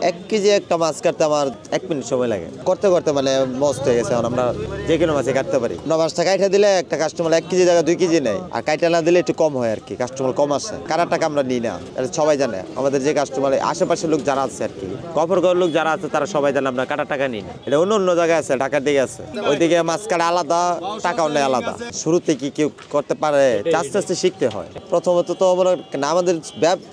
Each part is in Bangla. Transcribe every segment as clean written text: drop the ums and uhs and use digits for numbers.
1 কেজি একটা মাছ কাটতে আমার 1 মিনিট সময় লাগে। করতে করতে মানে মস্ত হয়ে গেছে। আমরা যে কোনো মাছই কাটতে পারি। আমরা মাছটা কাইটা দিলে একটা কাস্টমার 1 কেজি জায়গা 2 কেজি নেয়, আর কাইটা না দিলে একটু কম হয় আর কি, কাস্টমার কম আসে। কাটার টাকা আমরা নিই না, এটা সবাই জানে। আমাদের যে কাস্টমার আশেপাশের লোক যারা আছে আর কি, গফরগাঁওয়ের লোক যারা আছে তারা সবাই জানে আমরা কাটার টাকা নিই না। এটা অন্য অন্য জায়গায় আছে, ঢাকার দিকে আছে, ওইদিকে মাছ কাটা আলাদা, টাকাও নেই আলাদা। শুরুতে কি কেউ করতে পারে, আস্তে আস্তে শিখতে হয়। প্রথমত তো আমাদের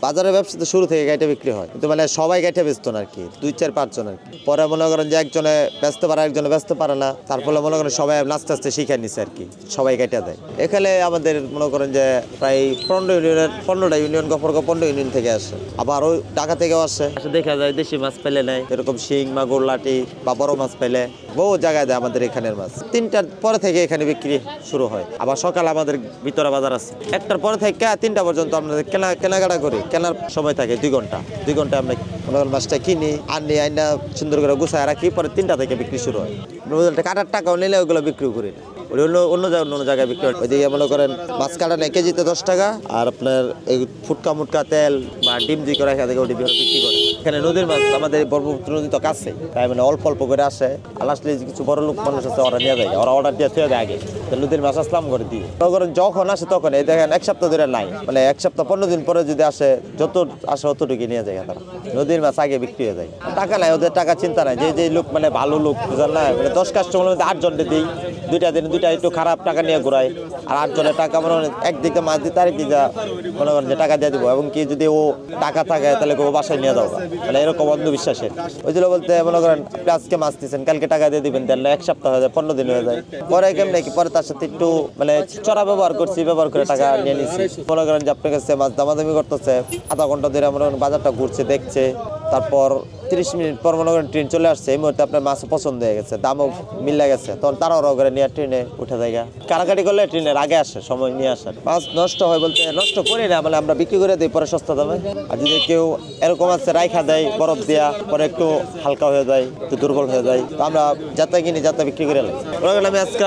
বাজারের ব্যবসা তো শুরু থেকে গাইটা বিক্রি হয়, কিন্তু মানে সবাই গাইটা বেচতো না আর কি, 2-4-5 জন আর কি। পরে মনে করেন যে একজনে বেচতে পারে, একজনে বেচতে পারে না, তারপরে মনে করেন সবাই আস্তে আস্তে শিখে নিছে আর কি, সবাই গাইটা দেয়। এখানে আমাদের মনে করেন যে প্রায় 15টা ইউনিয়ন, গফরগাঁও 15 ইউনিয়ন থেকে আসে, আবার ওই ঢাকা থেকেও আসে। দেখা যায় দেশি মাছ পেলে নেয়, এরকম শিং, মাগুর, লাটি বা বড় মাছ পেলে বহু জায়গায় দেয় আমাদের এখানের মাছ। 3টার পরে থেকে এখানে বিক্রি শুরু হয়। আবার সকালে আমাদের ভিতরে বাজার আছে, 1টার পরে থেকে 3টা পর্যন্ত আমাদের কেনাকাটা করি। কেনার সময় থাকে 2 ঘন্টা। 2 ঘন্টা আমরা মাছটা কিনি, আইনা সুন্দর করে গুছায় রাখি, পরে 3টা থেকে বিক্রি শুরু হয়। কাটার টাকাও নিলে ওগুলো বিক্রি করি না, অন্য জায়গায় বিক্রি হয়। ওইদিকে মনে করেন মাছ কাটা নেয় কেজিতে 10 টাকা, আর আপনার এই ফুটকা তেল বা ডিম জি করে বিক্রি করে। এখানে নদীর মাছ আমাদের ব্রহ্মপুত্র নদী তো কাছে, তাই মানে অল্প অল্প করে আসে। আসলে কিছু বড় লোক মানুষ আছে, ওরা নিয়ে যায়, ওরা অর্ডার দিয়ে থুয়ে দেয় আগে, নদীর মাছ আসলাম করে দিই। মনে যখন আসে তখন এই দেখেন 1 সপ্তাহ ধরে নাই, মানে 1 সপ্তাহ 15 দিন পরে যদি আসে, যত আসে অতটুকু নিয়ে যায় তারা। নদীর মাছ আগে বিক্রি হয়ে যায়, টাকা নাই ওদের, টাকা চিন্তা নাই। যে লোক মানে ভালো লোক বুঝলেন না, মানে 10 কাস্টমার মধ্যে 8 জনকে দিই, 2টা দিন 2টা একটু খারাপ টাকা নিয়ে ঘুরাই, আর 8 জনের টাকা মনে হয় একদিকে মাছ দিতে, আরেকদিকে মনে করেন যে টাকা দিয়ে দিব। এবং কি যদি ও টাকা থাকে তাহলে ও বাসায় নিয়ে যাও, মানে এরকম অন্ধবিশ্বাসের। ওই ছিল বলতে মনে করেন আজকে মাছ দিচ্ছেন, কালকে টাকা দিয়ে দিবেন, তাহলে 1 সপ্তাহ হয়ে যায়, 15 দিন হয়ে যায়। পরে কেমন কি পরে তার সাথে একটু মানে চড়া ব্যবহার করে টাকা নিয়ে নিচ্ছি। মনে করেন যে আপনার কাছে মাছ দামাদামি করতেছে, আধা ঘন্টা ধরে মনে করেন বাজারটা ঘুরছে, দেখছে, তারপর 30 মিনিট পর মনে করেন ট্রেন চলে আসছে, এই মুহূর্তে আপনার মাছ পছন্দ হয়ে গেছে, দামও মিলে গেছে, তখন তারাও করে নিয়ে ট্রেনে উঠে যায়। কারাকাটি করলে ট্রেনের আগে আসে, সময় নিয়ে আসে। মাছ নষ্ট হয় বলতে নষ্ট করি না, মানে আমরা বিক্রি করে দিই পরে সস্তা দামে। আর যদি কেউ এরকম আছে রাইখা দেয় বরফ দেওয়া, পরে একটু হালকা হয়ে যায়, একটু দুর্বল হয়ে যায়, তো আমরা যাতে কিনি যাতে বিক্রি করে লাই। আমি আজকে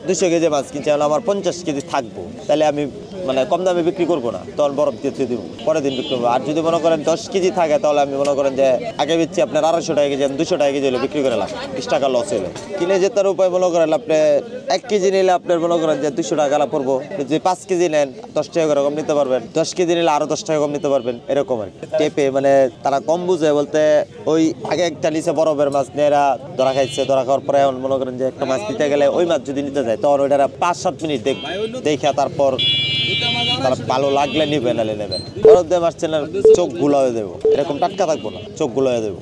200 কেজি মাছ কিনছি, আমার 50 কেজি থাকবো, তাহলে আমি মানে কম দামে বিক্রি করবো না, তখন বরফ দিয়ে দিব, পরের দিন বিক্রি করবো। আর যদি মনে করেন 10 কেজি থাকে, তাহলে আমি মনে করেন যে আগে বিচ্ছি আপনার 250 টাকা কেজি, 200 টাকা কেজি হলে বিক্রি করে লাভ, 20 টাকা লস হইলে। কিনে যেতার উপায় মনে করেন আপনি 1 কেজি নিলে আপনার মনে করেন যে 200 টাকা লাভ পড়বো। যদি 5 কেজি নেন 10 টাকা করে কম নিতে পারবেন, 10 কেজি নিলে আরো 10 টাকা কম নিতে পারবেন, এরকম আর কি। টেপে মানে তারা কম বুঝে বলতে, ওই আগে একটা নিচে বরফের মাছ নিয়ে ধরা খাইছে, ধরা খাওয়ার পরে এখন মনে করেন যে একটা মাছ নিতে গেলে ওই মাছ যদি নিতে যায়, তখন ওইটা 5-7 মিনিট দেখে তারপর তারা ভালো লাগলে নিবে, নালে নেবেন। বরফ দিয়ে মাছ চেনার চোখ গুলো হয়ে দেবো, এরকম টাটকা থাকবো না, চোখ গুলো হয়ে দেবো।